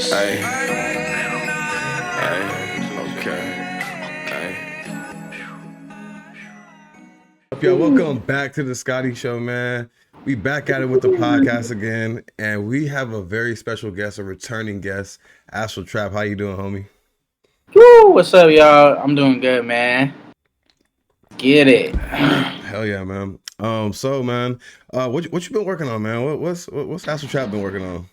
Hey, hey, okay, hey. Yo, welcome back to the Scotty Show, man. We back at it with the podcast again, and we have a very special guest, a returning guest, Astral Trap. How you doing, homie? Woo! What's up, y'all? I'm doing good, man. Get it. Hell yeah, man. So man, what you been working on, man? What's Astral Trap been working on?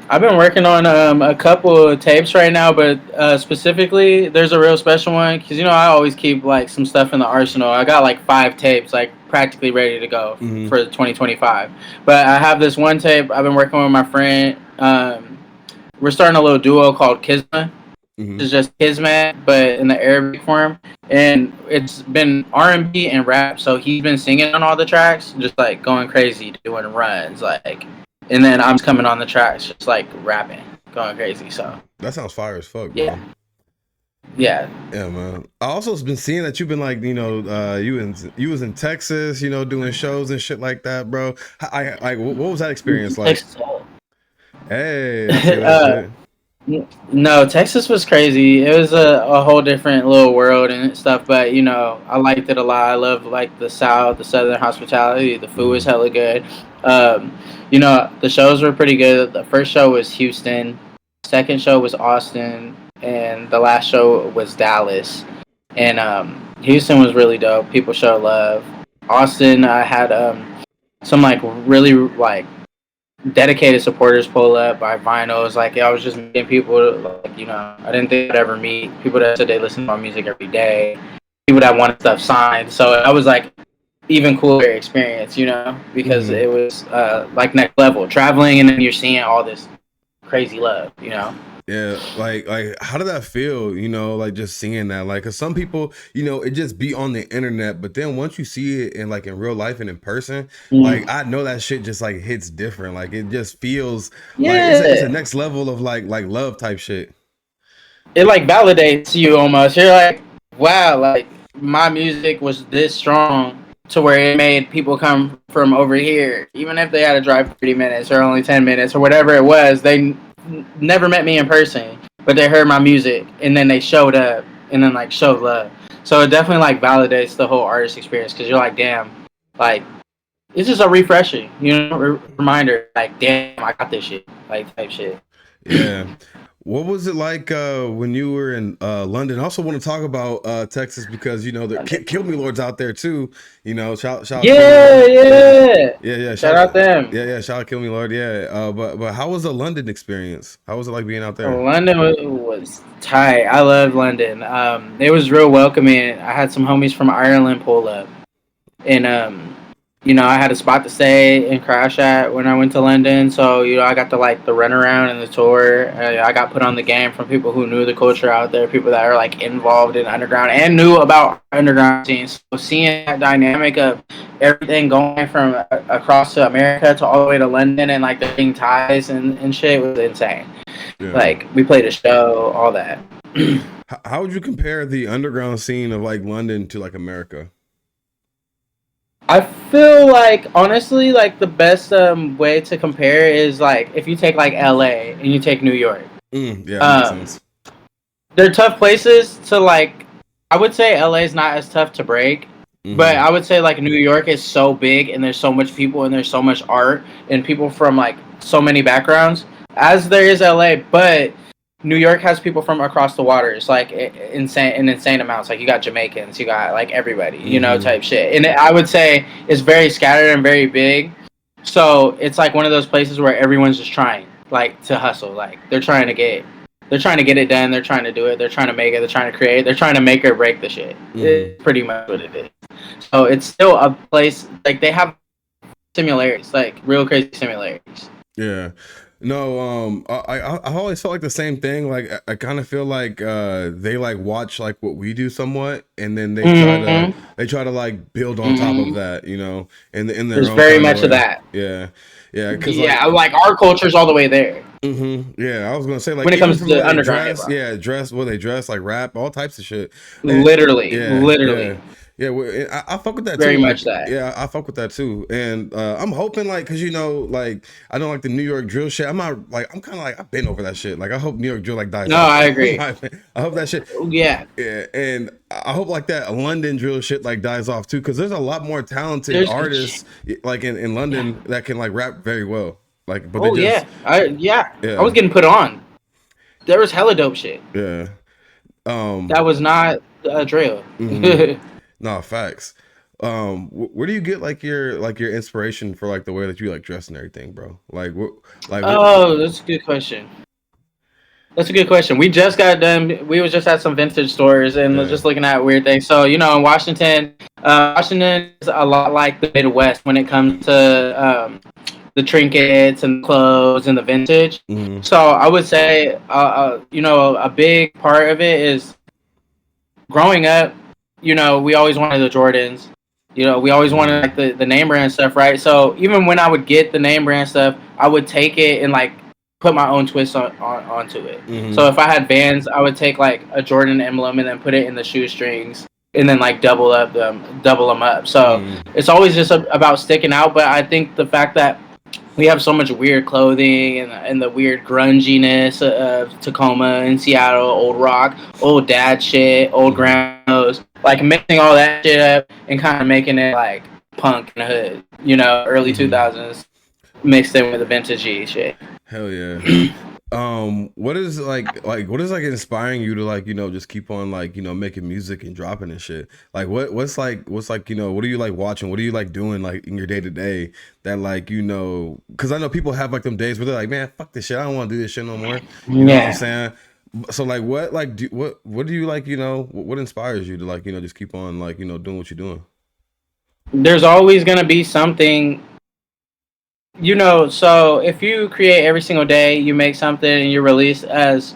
I've been working on a couple of tapes right now, but specifically, there's a real special one because I always keep like some stuff in the arsenal. I got like 5 tapes, like practically ready to go for 2025. But I have this one tape I've been working with my friend. We're starting a little duo called Kisma. It's just Kismet, but in the Arabic form, and it's been R&B and rap. So he's been singing on all the tracks, just like going crazy, doing runs, like. And then I'm coming on the tracks, just like rapping, going crazy. So that sounds fire as fuck, yeah, bro. Yeah, man. I also been seeing that you've been like, you was in Texas, doing shows and shit like that, bro. What was that experience like? Hey, I see that shit. No, Texas was crazy. It was a whole different little world and stuff, but I liked it a lot. I love like the South, the Southern hospitality. The food was hella good. The shows were pretty good. The first show was Houston, second show was Austin, and the last show was Dallas. And Houston was really dope. People showed love. Austin, I had some like really like dedicated supporters pull up by vinyls. Like I was just meeting people like I didn't think I'd ever meet people that said they listen to my music every day, people that wanted stuff signed. So I was like even cooler experience, because it was like next level traveling, and then you're seeing all this crazy love. Yeah, like how did that feel, like just seeing that, like, cause some people, it just be on the internet, but then once you see it in like in real life and in person, like I know that shit just like hits different. Like it just feels like it's a next level of like love type shit. It like validates you almost. You're like, wow, like my music was this strong to where it made people come from over here, even if they had to drive 30 minutes or only 10 minutes or whatever it was. They never met me in person, but they heard my music and then they showed up and then like showed love. So it definitely like validates the whole artist experience because you're like, damn, like it's just a refreshing, reminder. Like, damn, I got this shit, like type shit. Yeah. What was it like when you were in London? I also want to talk about Texas because the Kill Me Lords out there too. Shout Yeah. Shout out them. Yeah. Shout out Kill Me Lord. Yeah. But how was the London experience? How was it like being out there? London was tight. I love London. It was real welcoming. I had some homies from Ireland pull up, and I had a spot to stay and crash at when I went to London. So, I got to like the run around and the tour. I got put on the game from people who knew the culture out there, people that are like involved in underground and knew about underground scenes. So seeing that dynamic of everything going from across to America to all the way to London and like the big ties and shit was insane. Yeah. Like we played a show, all that. How would you compare the underground scene of like London to like America? I feel like honestly, like the best way to compare is like if you take like LA and you take New York. Makes sense. They're tough places to like. I would say LA is not as tough to break, but I would say like New York is so big and there's so much people and there's so much art and people from like so many backgrounds as there is LA, but New York has people from across the waters, like insane amounts. Like you got Jamaicans, you got like everybody, type shit. And I would say it's very scattered and very big. So it's like one of those places where everyone's just trying, like, to hustle. Like they're trying to get it done. They're trying to do it. They're trying to make it. They're trying to create. They're trying to make or break the shit. It's pretty much what it is. So it's still a place like they have similarities, like real crazy similarities. Yeah. No, I always felt like the same thing. Like I kind of feel like they like watch like what we do somewhat, and then they try to like build on top of that, in their There's own very kind much of of that. Yeah, because like our culture's all the way there. Yeah, I was gonna say like when it comes to underground, they dress like rap, all types of shit. Literally. Yeah. Yeah, well, I fuck with that too. Very Like, much that. yeah, I fuck with that too. And I'm hoping, like, cause like, I don't like the New York drill shit. I'm not like, I'm kind of like, I've been over that shit. Like, I hope New York drill like dies No, off. I agree. I hope that shit. Yeah, Yeah, and I hope like that London drill shit like dies off too, cause there's a lot more talented there's. artists like in London that can like rap very well. Like, but they Oh just yeah, I was yeah getting put on. There was hella dope shit. yeah. That was not a drill. Mhm. No, facts. Where do you get like your inspiration for like the way that you like dress and everything, bro? What? Oh, that's a good question. That's a good question. We just got done. We was just at some vintage stores and Yeah. just looking at weird things. So in Washington, Washington is a lot like the Midwest when it comes to the trinkets and clothes and the vintage. Mhm. So I would say, a big part of it is growing up. We always wanted the Jordans. We always wanted like the name brand stuff, right? So even when I would get the name brand stuff, I would take it and like put my own twist onto it. So if I had Vans, I would take like a Jordan emblem and then put it in the shoestrings and then like double them up. So it's always just about sticking out. But I think the fact that we have so much weird clothing and the weird grunginess of Tacoma and Seattle, old rock, old dad shit, old grandmas, like mixing all that shit up and kind of making it like punk in the hood, early 2000s mixed in with the vintagey shit. Hell yeah. What is what is like inspiring you to like just keep on like making music and dropping and shit? Like what's like what are you like watching? What are you like doing like in your day to day that like because I know people have like them days where they're like, man, fuck this shit, I don't want to do this shit no more. You know what I'm saying? So like what like what do you like what inspires you to like just keep on like doing what you're doing? There's always gonna be something. So if you create every single day, you make something and you release as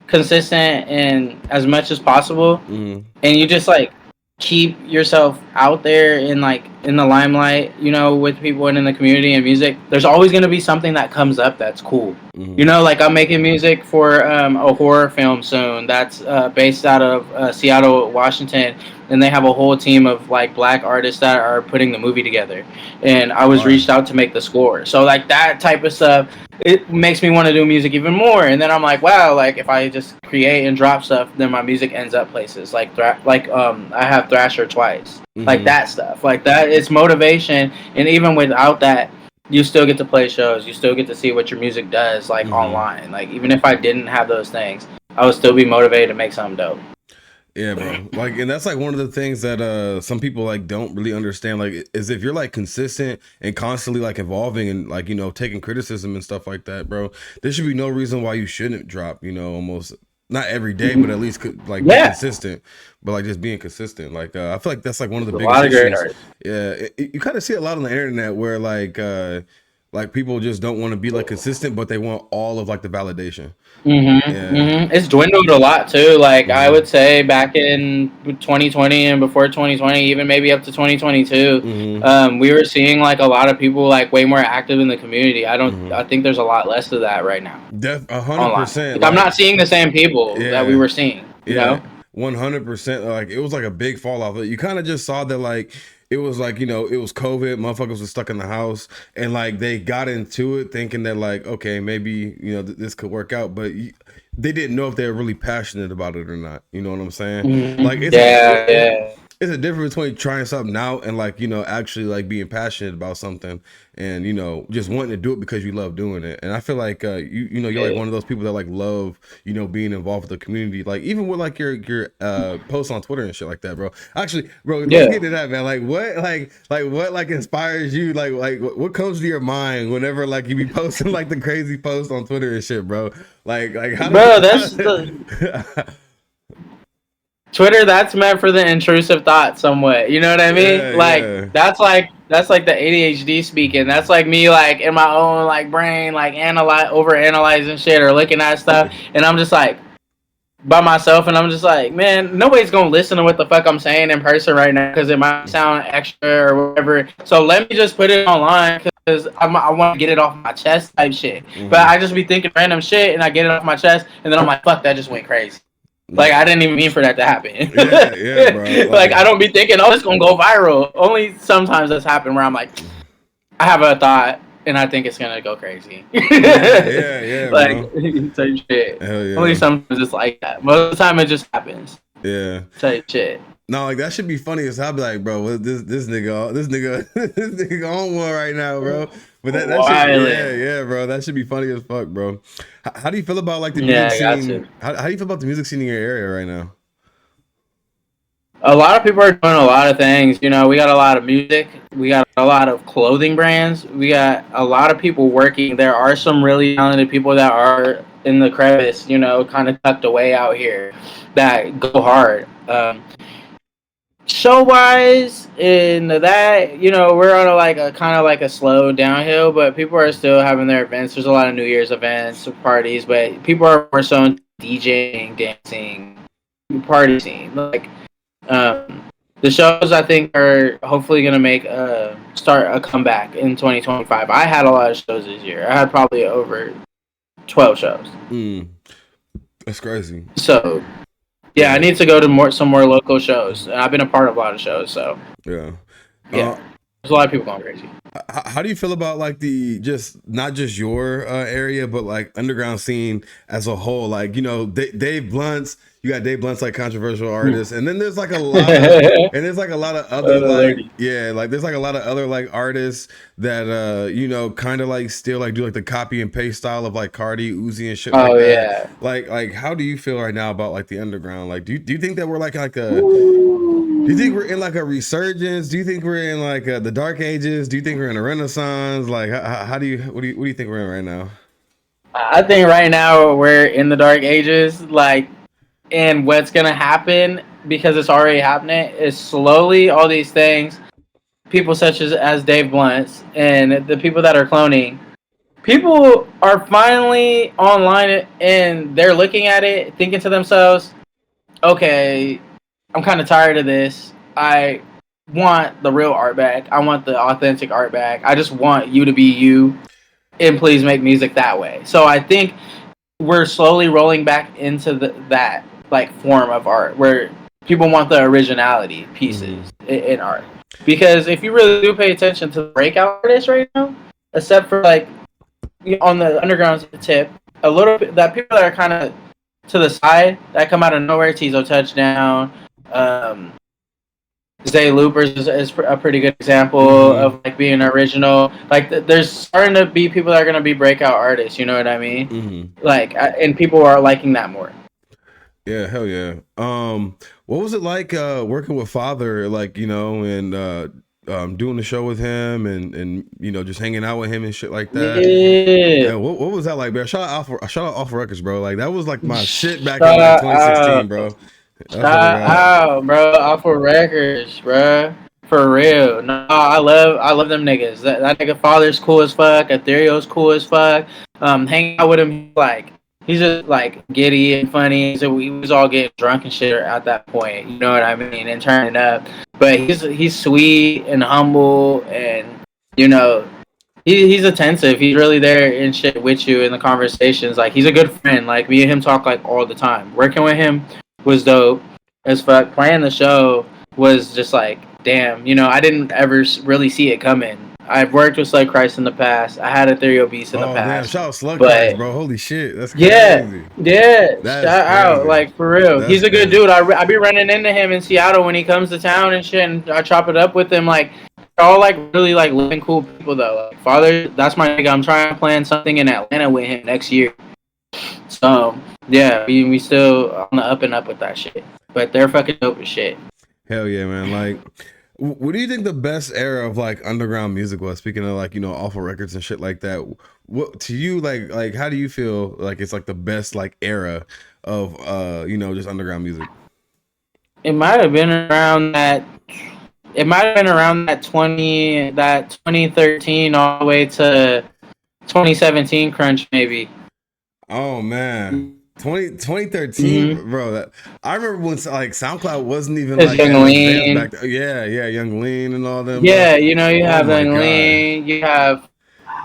consistent and as much as possible, and you just like keep yourself out there in the limelight, with people and in the community and music, there's always going to be something that comes up that's cool. Like I'm making music for a horror film soon that's based out of Seattle, Washington, and they have a whole team of like black artists that are putting the movie together, and I was reached out to make the score. So like that type of stuff, it makes me want to do music even more. And then I'm like, wow, like if I just create and drop stuff, then my music ends up places like I have Thrasher twice, like that stuff, like that. It's motivation, and even without that, you still get to play shows. You still get to see what your music does, like online. Like even if I didn't have those things, I would still be motivated to make something dope. Yeah, bro. Like, and that's like one of the things that some people like don't really understand. Like, is if you're like consistent and constantly like evolving and like taking criticism and stuff like that, bro. There should be no reason why you shouldn't drop. Almost not every day, but at least like be consistent. But like just being consistent. Like, I feel like that's like one of the biggest issues. Yeah, you kind of see a lot on the internet where like people just don't want to be like consistent, but they want all of like the validation. It's dwindled a lot too. Like I would say back in 2020 and before 2020, even maybe up to 2022, we were seeing like a lot of people like way more active in the community. I think there's a lot less of that right now. 100%. Like, I'm not seeing the same people that we were seeing. You know? 100%. Like it was like a big fall off. You kind of just saw that like it was like it was COVID. Motherfuckers were stuck in the house, and like they got into it thinking that like okay maybe this could work out, but they didn't know if they were really passionate about it or not. You know what I'm saying? Like it's a difference between trying something out and like actually like being passionate about something and just wanting to do it because you love doing it. And I feel like you're like one of those people that like love being involved with the community, like even with like your posts on Twitter and shit like that, bro. Actually, bro, let's get to that, man. Like what like inspires you, like what comes to your mind whenever like you be posting like the crazy posts on Twitter and shit, bro? Like how bro, that's Twitter, that's meant for the intrusive thought somewhat. You know what I mean? That's like the ADHD speaking. That's like me like in my own like brain like over analyzing shit or looking at stuff, and I'm just like by myself, and I'm just like, man, nobody's gonna listen to what the fuck I'm saying in person right now because it might sound extra or whatever. So let me just put it online because I want to get it off my chest type shit. But I just be thinking random shit and I get it off my chest, and then I'm like, fuck, that just went crazy. Like, I didn't even mean for that to happen. Yeah, bro. Like, I don't be thinking, oh, it's gonna go viral. Only sometimes that's happened where I'm like, I have a thought and I think it's gonna go crazy. Yeah, Like, bro. type shit. Hell yeah. Only sometimes it's like that. Most of the time it just happens. Yeah. Type shit. No, like that should be funny as I'll be like, bro, what this nigga this nigga on one right now, bro. But that shit, yeah, bro. That should be funny as fuck, bro. How do you feel about like the music scene? How do you feel about the music scene in your area right now? A lot of people are doing a lot of things. You know, we got a lot of music. We got a lot of clothing brands. We got a lot of people working. There are some really talented people that are in the crevice, you know, kind of tucked away out here that go hard. Show wise, in that, you know, we're on a kind of like a slow downhill, but people are still having their events. There's a lot of New Year's events, parties, but people are more so into DJing, dancing, party scene. Like, the shows I think are hopefully gonna make start a comeback in 2025. I had a lot of shows this year. I had probably over 12 shows. That's crazy. So yeah, I need to go to some more local shows. I've been a part of a lot of shows, so yeah. There's a lot of people going crazy. How do you feel about like not just your area, but like underground scene as a whole? Like, you know, Dave Blunt's. You got Dave Blunt's like controversial artists, and then there's like a lot, there's like a lot of other there's like a lot of other like artists that you know, kind of like still like do like the copy and paste style of like Cardi, Uzi, and shit like that. Yeah. Like how do you feel right now about like the underground? Like, do you think that we're like do you think we're in like a resurgence? Do you think we're in like the dark ages? Do you think we're in a renaissance? Like, what do you think we're in right now? I think right now we're in the dark ages. Like, and what's gonna happen, because it's already happening, is slowly all these things, people such as Dave Blunt and the people that are cloning, people are finally online and they're looking at it, thinking to themselves, okay, I'm kind of tired of this. I want the real art back. I want the authentic art back. I just want you to be you, and please make music that way. So I think we're slowly rolling back into that like form of art where people want the originality pieces in art. Because if you really do pay attention to the breakout artists right now, except for like on the underground tip, a little bit, that people that are kind of to the side that come out of nowhere, Tizo Touchdown, Zay Loopers is a pretty good example of like being original. Like there's starting to be people that are going to be breakout artists, you know what I mean? Like, and people are liking that more. Yeah, hell yeah. What was it like working with Father, like, you know, and doing the show with him and you know, just hanging out with him and shit like that? Yeah. What was that like, bro? Shout out Off Records, bro. Like that was like my shit back in like 2016, bro. Shout out, bro. Off Records, bro. For real. No, I love them niggas. That nigga Father's cool as fuck. Ethereal's cool as fuck. Hanging out with him, like, he's just like giddy and funny. So we was all getting drunk and shit at that point. You know what I mean? And turning up. But he's sweet and humble, and you know, he's attentive. He's really there and shit with you in the conversations. Like, he's a good friend. Like, me and him talk like all the time. Working with him was dope as fuck. Playing the show was just like, damn. You know, I didn't ever really see it coming. I've worked with Slug Christ in the past. I had Ethereal Beast in the past. Damn, shout out Slug Christ, bro. Holy shit. That's crazy. Yeah. Shout out. Like, for real. He's a good dude. I be running into him in Seattle when he comes to town and shit, and I chop it up with him. Like, all like really like living cool people though. Like, Father, that's my nigga. I'm trying to plan something in Atlanta with him next year. So yeah, we still on the up and up with that shit. But they're fucking dope as shit. Hell yeah, man. Like, what do you think the best era of like underground music was? Speaking of like, you know, Awful Records and shit like that. What to you, like how do you feel like it's like the best like era of you know, just underground music? It might have been around that. It might have been around that 2013 all the way to 2017 crunch maybe. Oh man. 2013, bro. I remember when like SoundCloud wasn't even like Young Lean. back then. Yeah, Young Lean and all them. Yeah, you know, you have Young Lean. You have,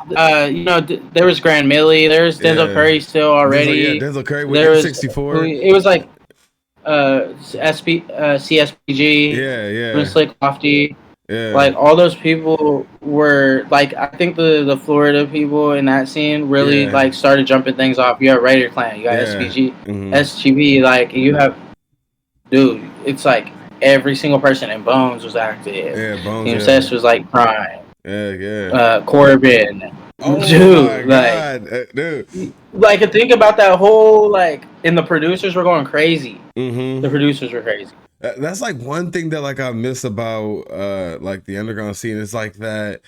you know, there was Grand Millie. There was Denzel Curry still already. Denzel Curry with 64. It was like, CSPG, Yeah, yeah, Slick Lofty. yeah, Like all those people were like, I think the Florida people in that scene really yeah, like started jumping things off. You have Raider Clan, you got yeah. SPG, Hmm. SGB, like you have, dude, it's like every single person in Bones was active. Yeah, Bones. Team Yeah, Sess was like Prime, yeah, yeah. Corbin, Oh my dude, god, dude. like think about that whole like, and the producers were going crazy. The Hmm. producers were crazy. That's like one thing that like I miss about like the underground scene is like that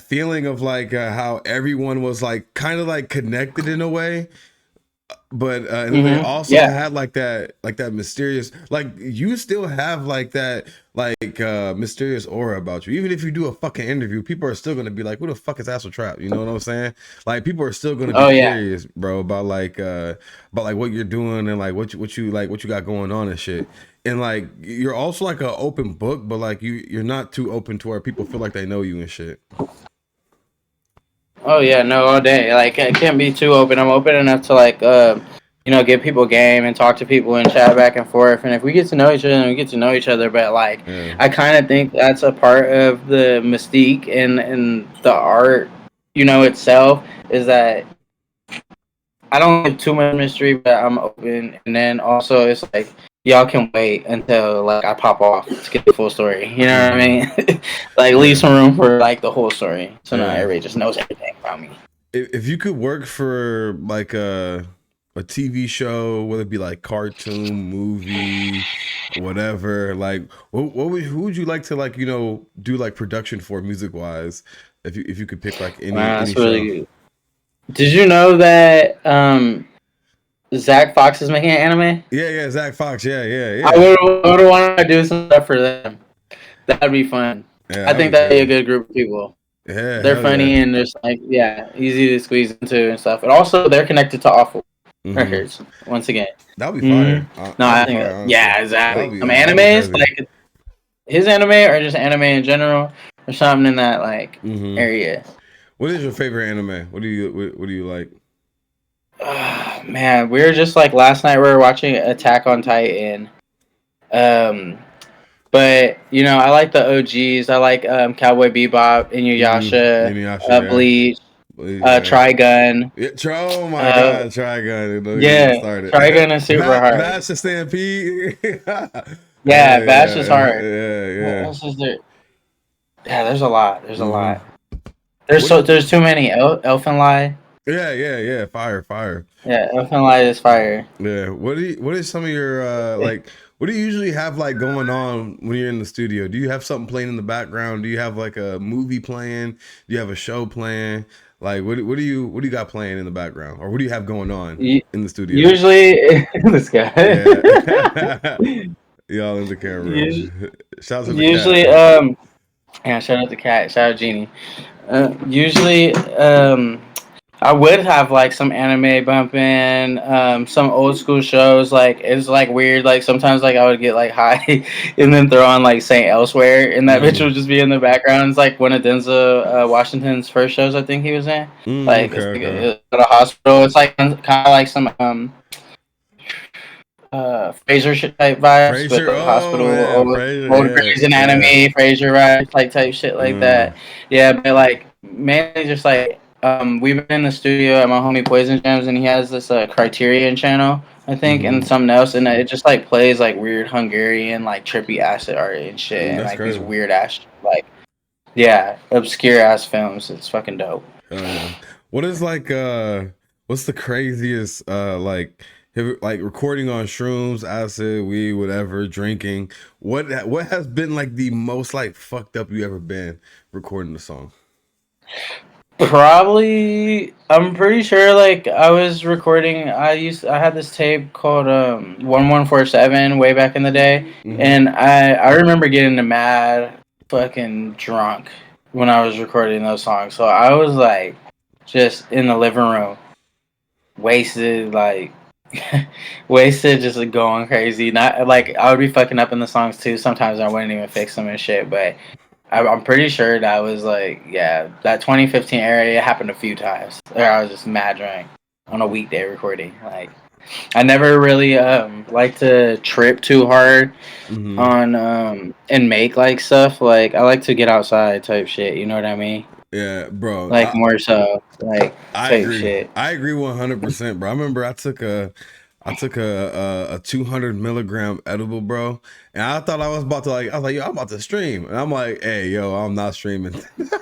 feeling of like how everyone was like kind of like connected in a way, but and then they also Yeah. had like that mysterious, like you still have like that like mysterious aura about you. Even if you do a fucking interview, people are still gonna be like, who the fuck is Astral Trap? You know what I'm saying? Like people are still gonna be Oh yeah. curious, bro, about like what you're doing and like what you got going on and shit. And like you're also like an open book, but like you're not too open to where people feel like they know you and shit. Oh yeah, no, all day. Like I can't be too open. I'm open enough to like give people game and talk to people and chat back and forth. And if we get to know each other, then we get to know each other. But like Yeah. I kind of think that's a part of the mystique and the art, itself, is that I don't have too much mystery, but I'm open. And then also it's like y'all can wait until like I pop off to get the full story. You know what I mean? Like leave Yeah. some room for like the whole story, so not Yeah. everybody just knows everything about me. If you could work for like a TV show, whether it be like cartoon, movie, whatever, like who would you like to like do like production for music wise? If you could pick like Wow, any that's really show. good. Did you know that Zach Fox is making an anime? Yeah, yeah, Zach Fox. Yeah, yeah, I yeah. would want to do some stuff for them. That'd be fun. Yeah, I that'd think be that'd be a crazy. good group of people. Yeah, They're hell yeah. funny and just like, yeah, easy to squeeze into and stuff. And also they're connected to Awful Mm-hmm. Records once again. That'd be hmm fire. No, That'd I be fire, think honestly. yeah, exactly. Some That'd be animes crazy. like his anime or just anime in general or something in that like Mm-hmm. area. What is your favorite anime? What do you like? Man, we were just like last night we were watching Attack on Titan. Um, but I like the OGs. I like Cowboy Bebop, Inuyasha, Inuyasha, yeah. Bleach, Please, yeah. Trigun. Yeah, oh my Uh, God, Trigun. Don't even get me yeah, started. Trigun is super hard. Master Stampede. Yeah, Hell Bash is yeah, hard. yeah, What yeah. else is there? Yeah, there's a lot. There's a Hmm. lot. There's What? Do there's too many. Elfenlied. yeah, yeah, yeah. Fire, fire. Yeah, Elfenlied is fire. Yeah. What is some of your like? What do you usually have like going on when you're in the studio? Do you have something playing in the background? Do you have like a movie playing? Do you have a show playing? Like what do you got playing in the background, or what do you have going on in the studio? Usually, this guy. Yeah. Y'all in the camera. Usually, Shouts to the cat. usually, yeah, shout out to Cat, shout out Genie. Usually, I would have like some anime bumping, some old school shows. Like it's like weird. Like sometimes like I would get like high and then throw on like Saint Elsewhere, and that bitch would just be in the background. It's like one of Denzel Washington's first shows. I think he was in. Like Okay, it's like okay. at a hospital. It's like kind of like some Frasier shit type vibes, but Frasier. the Oh hospital, yeah, old Frasier. Grey's Yeah, Anatomy, Frasier vibes, like type shit yeah. like that. Yeah, but like mainly just like we've been in the studio at my homie Poison Jams, and he has this Criterion channel, I think, and something else, and it just like plays like weird Hungarian like trippy acid art and shit, and That's like these crazy. weird ass like yeah obscure ass films. It's fucking dope. Hell yeah. What is like what's the craziest like recording on shrooms, acid, weed, whatever, drinking? What has been like the most like fucked up you ever been recording the song? Probably, I'm pretty sure. Like, I was recording. I had this tape called 1147 way back in the day, Mm-hmm. and I remember getting mad, fucking drunk when I was recording those songs. So I was like, just in the living room, wasted, like, wasted, just like, going crazy. Not like I would be fucking up in the songs too. Sometimes I wouldn't even fix them and shit, but. I'm pretty sure that was like, yeah, that 2015 area happened a few times. Where I was just mad drunk on a weekday recording. Like, I never really like to trip too hard Mm-hmm. on and make like stuff. Like I like to get outside type shit. You know what I mean? Yeah, bro. Like more so like I type agree. shit. I agree 100%, bro. I remember I took a 200 milligram edible, bro, and I thought I was about to I was like, yo, I'm about to stream, and I'm like, hey, yo, I'm not streaming.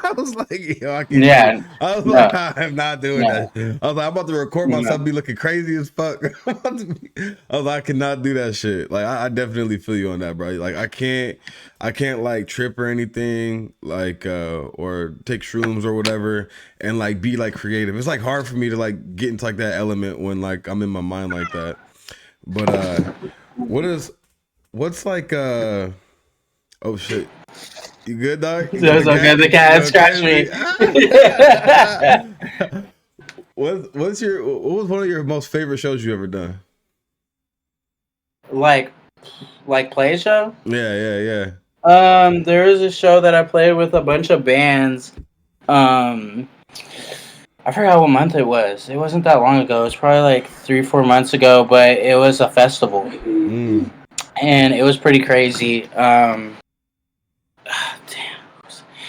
I was like, yo, I can't do. Yeah. I was like, No. I'm not doing No. that. I was like, I'm about to record myself No. be looking crazy as fuck. I was like, I cannot do that shit. Like, I definitely feel you on that, bro. Like, I can't like trip or anything, like, or take shrooms or whatever, and like be like creative. It's like hard for me to like get into like that element when like I'm in my mind like that. But what is what's like oh shit. You good, dog? You got So the good. cat? The You cat go scratched me. crazy. What was one of your most favorite shows you ever done? like play show. Yeah, yeah, yeah. There is a show that I played with a bunch of bands. Um, I forgot what month it was. It wasn't that long ago. It was probably like 3-4 months ago, but it was a festival Mm, and it was pretty crazy. Damn,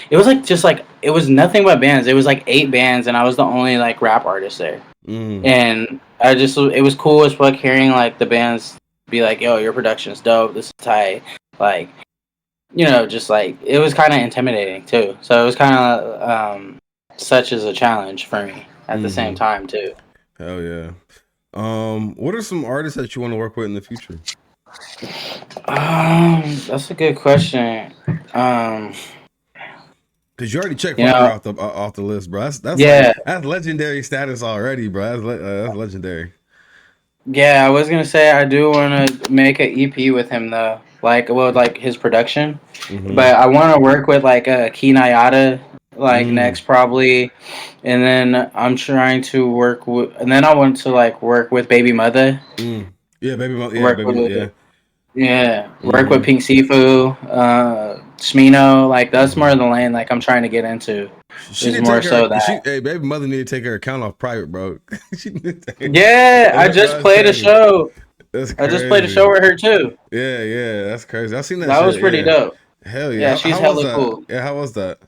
it was like just like it was nothing but bands. It was like 8 bands, and I was the only like rap artist there. mm, And it was cool as fuck hearing like the bands be like, "Yo, your production's dope. This is tight." Like, just like it was kind of intimidating too. So it was kind of such as a challenge for me at the same mm-hmm. time too. Hell yeah. What are some artists that you want to work with in the future? That's a good question. Um, Cause you already checked you fire know, off the list, bro. That's like yeah, that's legendary status already, bro. That's legendary. yeah. I was gonna say I do want to make an EP with him though, like his production. Mm-hmm. But I want to work with like Key Nayada, like Mm, next probably, and then I'm trying to work with, and then I want to like work with Baby Mother, mm. Yeah, work baby, with yeah. yeah, work with Mm-hmm. Pink Sifu, Smino. Like that's more Mm-hmm. of the lane like I'm trying to get into. She Is need to more take her. so that. Hey, baby mother need to take her account off private, bro. She need to take, Yeah, that's crazy. That's I just played a show crazy. with her too. Yeah, yeah, that's crazy. I've seen that That was shit. pretty Yeah, dope. hell yeah. Yeah, How, she's how was hella that? cool. Yeah, how was that?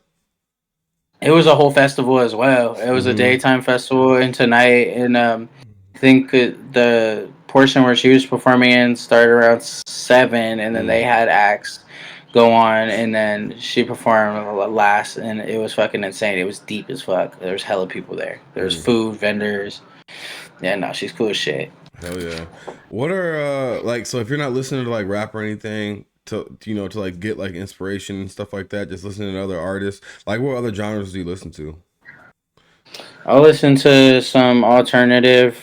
It was a whole festival as well. It was a Mm-hmm. daytime festival and tonight, and I think the portion where she was performing in started around 7, and then Mm, they had acts go on, and then she performed last, and it was fucking insane. It was deep as fuck. There was hella people there. There was mm. food vendors. Yeah, no, she's cool as shit. Hell yeah. What are like so if you're not listening to like rap or anything to like get like inspiration and stuff like that, just listening to other artists, like what other genres do you listen to? I'll listen to some alternative,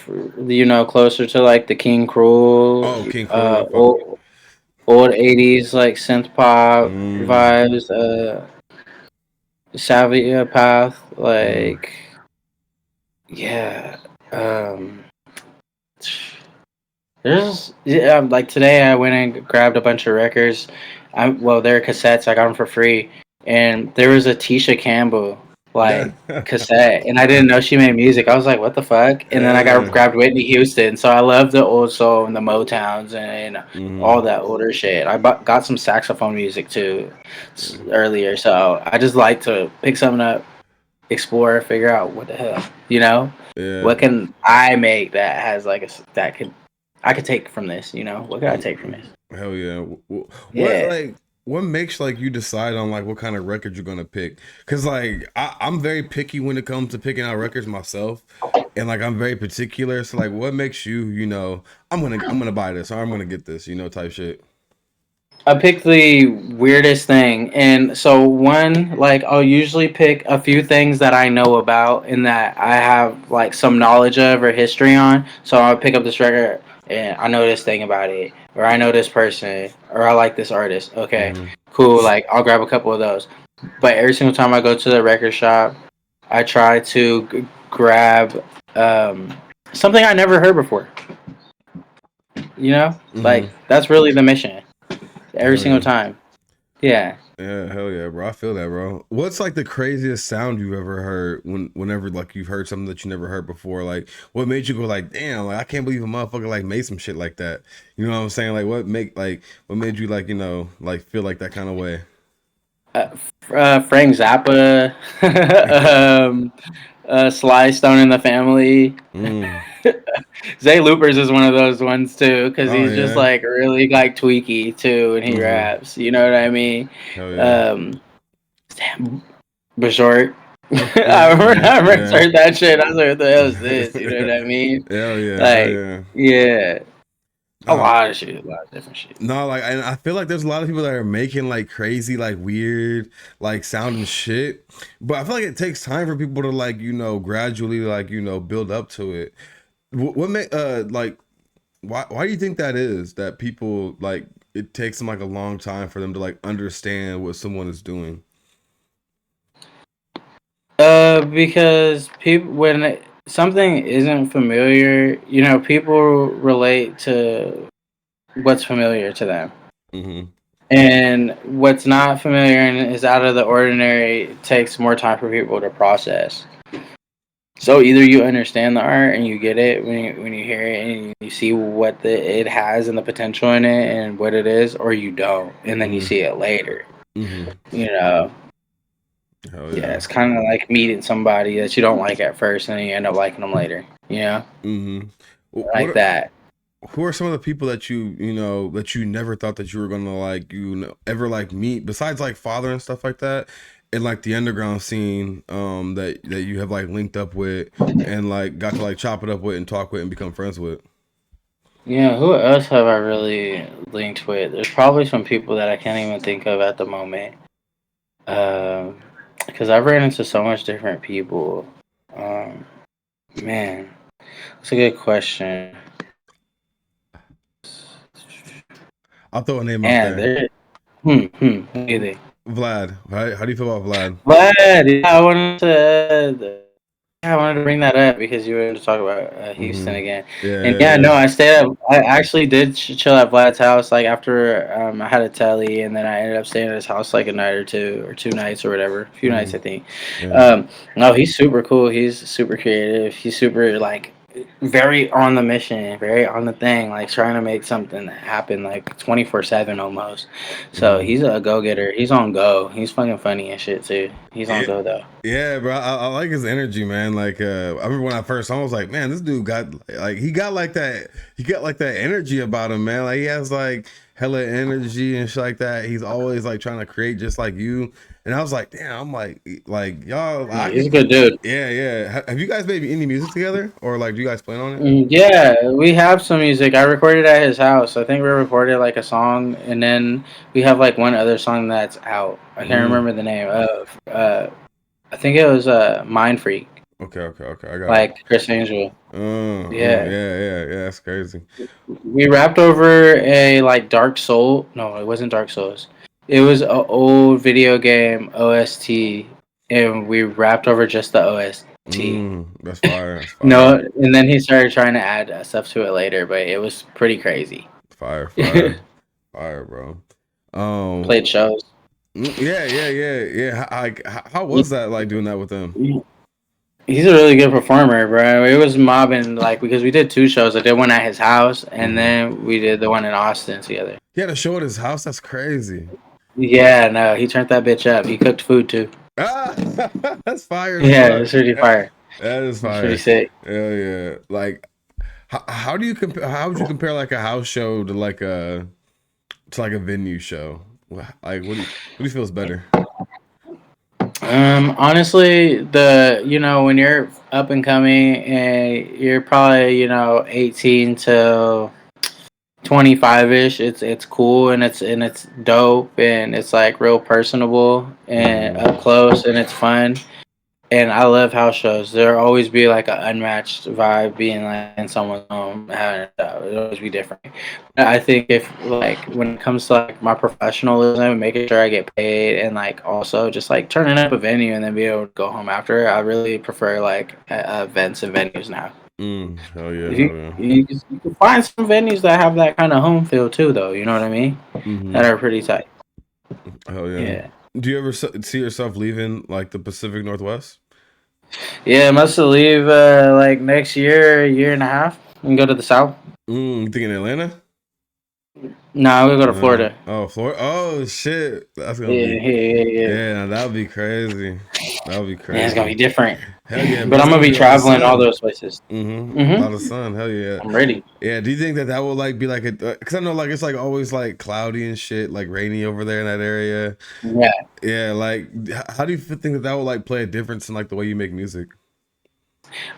closer to like the King Cruel, Oh, King Cruel, I fuck. old '80s like synth pop Mm, vibes. Savvy Path, mm, like yeah. Um, like today I went and grabbed a bunch of records. They're cassettes. I got them for free, and there was a Tisha Campbell like cassette, and I didn't know she made music. I was like, what the fuck? And then I got yeah. grabbed Whitney Houston. So I love the old soul and the Motowns and all Mm-hmm. that older shit. Got some saxophone music too earlier, so I just like to pick something up, explore, figure out what the hell, Yeah. what can I make that has like that could I could take from this, what could I take from this? Hell yeah. What Yeah, like what makes like you decide on like what kind of record you're gonna pick? Cause like I'm very picky when it comes to picking out records myself, and like I'm very particular. So like, what makes you I'm gonna buy this or I'm gonna get this type shit. I picked the weirdest thing, and so one like I'll usually pick a few things that I know about and that I have like some knowledge of or history on. So I'll pick up this record and I know this thing about it, or I know this person, or I like this artist. Okay, Mm-hmm. cool. Like I'll grab a couple of those. But every single time I go to the record shop, I try to grab um, something I never heard before. Mm-hmm. Like that's really the mission every Hell single yeah. time. Yeah. Yeah, hell yeah, bro. I feel that, bro. What's like the craziest sound you've ever heard whenever like you've heard something that you never heard before? Like what made you go like, damn, like I can't believe a motherfucker like made some shit like that. You know what I'm saying? Like what made you like, like feel like that kind of way? Frank Zappa, um, Sly Stone in the Family. Mm. Zay Loopers is one of those ones too, because Oh he's just yeah. like really like tweaky too when he Mm-hmm. raps. You know what I mean? Hell yeah. Um, damn, Bashort. Yeah, I first yeah. heard that shit. I was like, "What the hell is this?" You know what I mean? Hell yeah, hell Like, yeah. yeah, a Uh, lot of shit, a lot of different shit. no, like and I feel like there's a lot of people that are making like crazy, like weird, like sounding shit. But I feel like it takes time for people to like, gradually like, build up to it. What make like why do you think that is that people like it takes them like a long time for them to like understand what someone is doing? Because people something isn't familiar, people relate to what's familiar to them. Mm-hmm. And what's not familiar and is out of the ordinary takes more time for people to process. So either you understand the art and you get it when you hear it and you see what it has and the potential in it and what it is, or you don't, and then you Mm-hmm. see it later. Mm-hmm. You know, Hell yeah, yeah. it's kind of like meeting somebody that you don't like at first and then you end up liking them later. You know, Mm-hmm. like that. Who are some of the people that that you never thought that you were gonna like ever like meet besides like father and stuff like that, and like the underground scene that you have like linked up with and like got to like chop it up with and talk with and become friends with? Yeah, who else have I really linked with? There's probably some people that I can't even think of at the moment. Because I've ran into so much different people. Um, man, that's a good question. I'll throw a name out And there. there, what do you think? Vlad. How do you feel about Vlad? But yeah, I wanted to bring that up because you wanted to talk about Houston Mm-hmm. again. Yeah, And yeah, yeah, no, yeah. I actually did chill at Vlad's house like after I had a telly, and then I ended up staying at his house like a night or two or 2 nights or whatever, a few nights Mm-hmm. I think. Yeah. No, he's super cool. He's super creative. He's super like very on the mission, very on the thing, like trying to make something happen like 24/7 almost. So Mm-hmm. he's a go getter. He's on go. He's fucking funny and shit too. He's on Yeah, go though. yeah, bro. I like his energy, man. Like, I remember when I first saw him, I was like, man, this dude got like he got like that. He got like that energy about him, man. Like he has like hella energy and shit like that. He's always like trying to create just like you. And I was like, damn. I'm like y'all. I He's a could. good dude. Yeah, yeah. Have you guys made any music together, or like do you guys plan on it? Yeah, we have some music. I recorded at his house. I think we recorded like a song, and then we have like one other song that's out. I can't Mm. remember the name of. I think it was Mind Freak, Okay. I got it. like Chris Angel. Yeah, Yeah. That's crazy. we rapped over a like Dark Soul. No, it wasn't Dark Souls. It was an old video game OST, and we rapped over just the OST. That's fire. That's No, fire. and then he started trying to add stuff to it later, but it was pretty crazy. Fire, bro. Played Um, shows. yeah. How was that like doing that with them? He's a really good performer, bro. It was mobbing like because we did two shows. I did one at his house, and Mm-hmm. then we did the one in Austin together. He had a show at his house. That's crazy. Yeah, no, he turned that bitch up. He cooked food too. Ah, that's fire as Yeah, fuck. it's pretty fire. That is It's pretty fire. sick. Hell yeah. Like, how do you compare? How would you compare like a house show to like a venue show? Like, what do you feel is better? Honestly, when you're up and coming and you're probably 18 to 25 ish, it's cool and it's dope and it's like real personable and Mm-hmm. up close and it's fun. And I love house shows. There'll always be like an unmatched vibe being like in someone's home having it out. It'll always be different. But I think if like when it comes to like my professionalism and making sure I get paid and like also just like turning up a venue and then be able to go home after, I really prefer like events and venues now. Hell yeah, If hell yeah. you can find some venues that have that kind of home feel too, though. You know what I mean? Mm-hmm. That are pretty tight. Oh yeah. Yeah. Do you ever see yourself leaving like the Pacific Northwest? Yeah, I must leave like next year and a half, and go to the south. You thinking Atlanta? No, I'm gonna go to Florida. Oh, Florida. Oh shit, that's gonna Yeah, be yeah, yeah. yeah. That would be crazy. That would be Yeah, it's gonna crazy. be different. Hell yeah, But but I'm it's gonna gonna be be a lot of traveling all sun. those places. A Hmm. lot of sun. Hell yeah. I'm ready. Yeah. Do you think that that will like be like a? Because I know like it's like always like cloudy and shit, like rainy over there in that area. Yeah. Yeah. Like, how do you think that that will like play a difference in like the way you make music?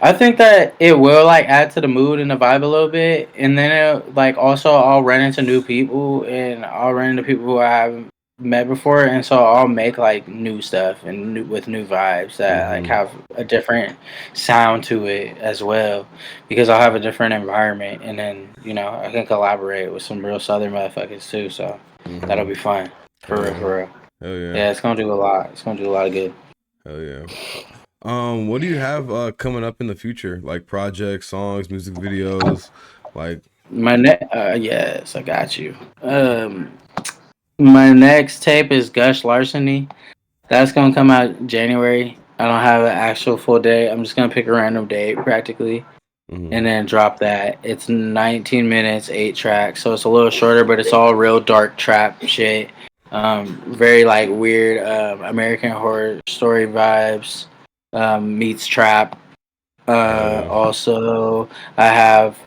I think that it will like add to the mood and the vibe a little bit, and then it, like also I'll run into new people, and I'll run into people who I haven't met before, and so I'll make like new stuff and with new vibes that like Mm-hmm. have a different sound to it as well, because I'll have a different environment, and then I can collaborate with some real southern motherfuckers too, so that'll Mm-hmm. be fun for Hell real, yeah. for real. Hell yeah. Yeah, it's gonna do a lot. It's gonna do a lot of good. Hell yeah. What do you have coming up in the future? Like projects, songs, music videos, like Yes, I got you. My next tape is Gush Larceny. That's gonna come out January. I don't have an actual full date. I'm just gonna pick a random date practically, mhm. and then drop that. It's 19 minutes, 8 tracks, so it's a little shorter, but it's all real dark trap shit. Very like weird American Horror Story vibes. Meets trap. Hell yeah. Also, I have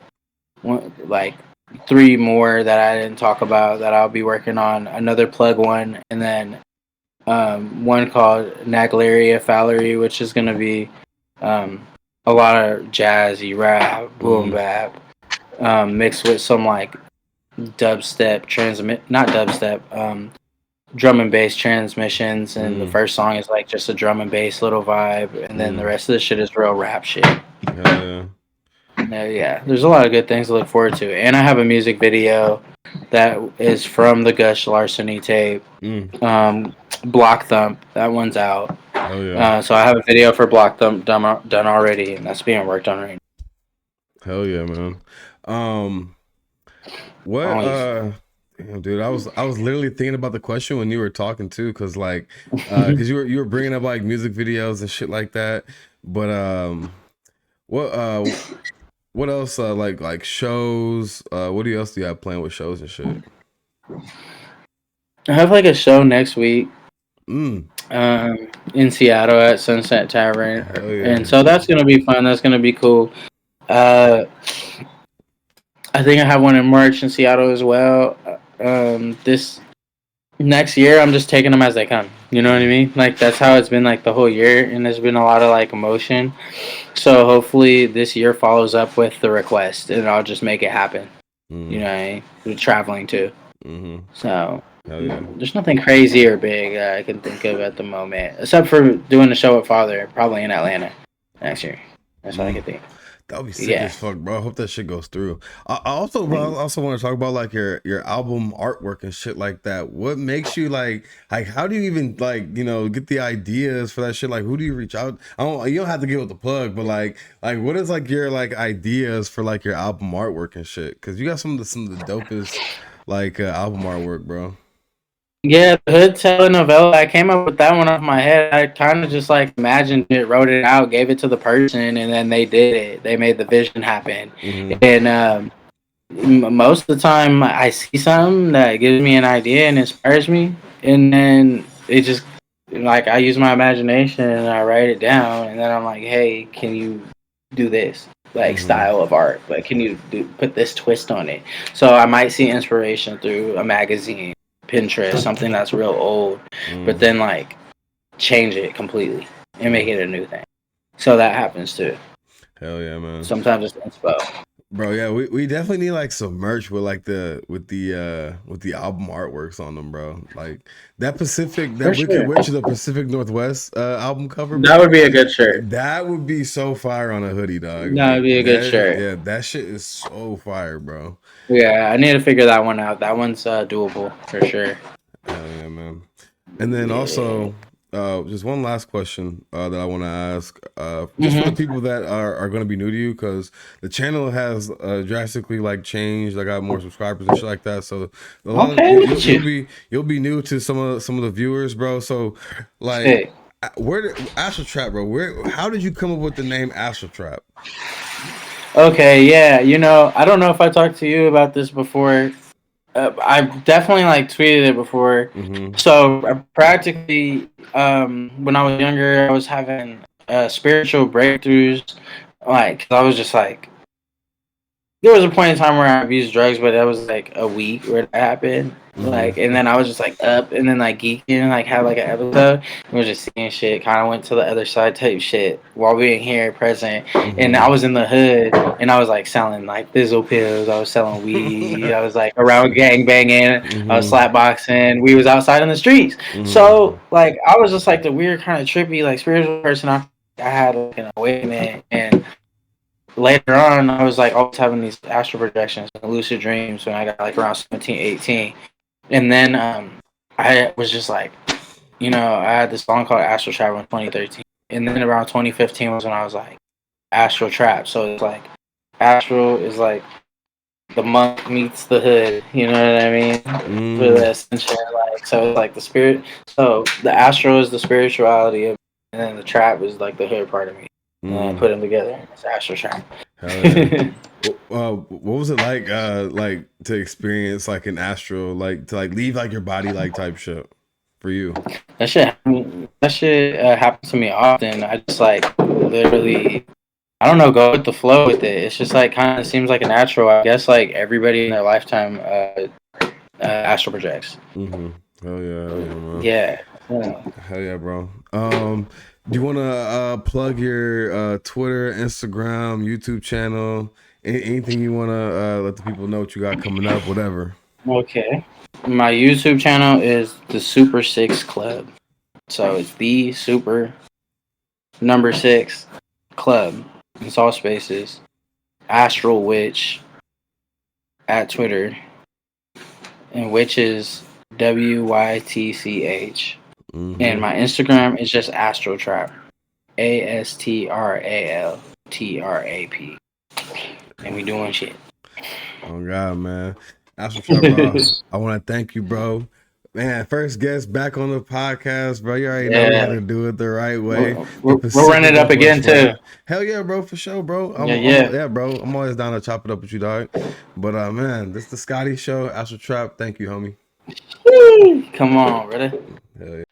like three more that I didn't talk about that I'll be working on. Another plug one, and then one called Naglaria Fallery, which is gonna be um, a lot of jazzy rap, boom Mm, bap, mixed with some like dubstep not dubstep, drum and bass transmissions. And the mm, first song is like just a drum and bass little vibe, and then the mm. rest of the shit is real rap shit. Hell yeah. Yeah, there's a lot of good things to look forward to, and I have a music video that is from the Gush Larceny tape. Mm. Block Thump, that one's out. Hell yeah. So I have a video for Block Thump done already, and that's being worked on right Hell yeah, man. Um, what now. Always. damn, dude, I was literally thinking about the question when you were talking too, cause like cause you were bringing up like music videos and shit like that. But what what else like shows, what else do you have planned with shows and shit? I have like a show next week Mm. in Seattle at Sunset Tavern, Hell yeah. and so that's gonna be fun. That's gonna be cool. Uh, I think I have one in March in Seattle as well. This next year, I'm just taking them as they come. You know what I mean? Like that's how it's been like the whole year, and there's been a lot of like emotion. So hopefully this year follows up with the request, and I'll just make it happen. You Mm. know what I mean? With traveling too. Mm-hmm. So Hell yeah. there's nothing crazy or big that I can think of at the moment, except for doing the show with Father, probably in Atlanta next year. That's all I Mm. can think. That would be sick Yeah. as fuck, bro. I hope that shit goes through. I also, bro, I also want to talk about like your album artwork and shit like that. What makes you like how do you even like get the ideas for that shit? Like who do you reach out? You don't have to give it the plug, but like what is like your like ideas for like your album artwork and shit? Because you got some of the dopest like album artwork, bro. Yeah, the Hood telenovela. I came up with that one off my head. I kind of just like imagined it, wrote it out, gave it to the person, and then they did it. They made the vision happen. Mm-hmm. And most of the time, I see something that gives me an idea and inspires me, and then it just like I use my imagination and I write it down, and then I'm like, hey, can you do this? Like Mm-hmm. style of art, like can you put this twist on it? So I might see inspiration through a magazine, Pinterest, something that's real old, but Mm-hmm. then like change it completely and make it a new thing. So that happens too. Hell yeah, man. Sometimes it's inspo. Bro, yeah, we definitely need like some merch with like the album artworks on them, bro. Like that For Wicked sure. Witch of the Pacific Northwest album cover, That bro. would be a good shirt. That would be so fire on a hoodie, dog. That would be a good That shirt. yeah, that shit is so fire, bro. Yeah, I need to figure that one out. That one's doable for sure. Hell yeah, man. And then Yeah. also, just one last question that I want to ask, just for the Mm-hmm. people that are going to be new to you, because the channel has drastically like changed. I got more subscribers and shit like that. So a lot of Okay, look at you. you'll be new to some of the viewers, bro. So like, Sick. Astral Trap, bro? How did you come up with the name Astral Trap? Okay, yeah. I don't know if I talked to you about this before. I've definitely like tweeted it before. Mm-hmm. So practically, when I was younger, I was having spiritual breakthroughs. Like, 'cause I was just like, there was a point in time where I abused drugs, but that was like a week where that happened. Like, and Mm-hmm. then I was just like up and then like geeking, like had like an episode and was just seeing shit. Kind of went to the other side type shit while being here present. And I Mm-hmm. was in the hood and I was like selling like Bizzle pills. I was selling weed. I was like around gang banging. I was Mm-hmm. slap boxing. We was outside in the streets. Mm-hmm. So like I was just like the weird kind of trippy like spiritual person. I had like an awakening and later on, I was like always having these astral projections and lucid dreams when I got like around 17, 18. And then I was just like, I had this song called Astral Trap in 2013. And then around 2015 was when I was like, Astral Trap. So it's like, Astral is like the monk meets the hood. You know what I mean? For Mm-hmm. the ascension, like, so it's like the spirit. So the Astral is the spirituality of, and then the trap is like the hood part of me. And I Mm. put them together. It's Astral Trap. Hell yeah. What was it like to experience like an astral, like to like leave like your body like type shit for you? That shit happens to me often. I just like literally, I don't know, go with the flow with it. It's just like kind of seems like a natural. I guess like everybody in their lifetime astral projects. Mm-hmm. Hell yeah, man. Yeah. Yeah. Hell yeah, bro. Do you want to plug your Twitter, Instagram, YouTube channel? Anything you want to let the people know what you got coming up, whatever. Okay. My YouTube channel is the Super Six Club. So it's the Super number 6 Club. It's all spaces. Astral Witch at Twitter. And Witch is WYTCH. And Mm-hmm. my Instagram is just Astral Trap. ASTRALTRAP. And we doing shit. Oh God, man. Astral Trap, bro. I want to thank you, bro. Man, first guest back on the podcast, bro. You already know we had Yeah. to do it the right way, the We'll run Pacific it up again Northwest too. way. Hell yeah, bro, for sure, bro. Yeah, yeah. Yeah, bro. I'm always down to chop it up with you, dog. But man, this is the Scotty Show, Astral Trap. Thank you, homie. Woo! Come on, brother. Hell yeah.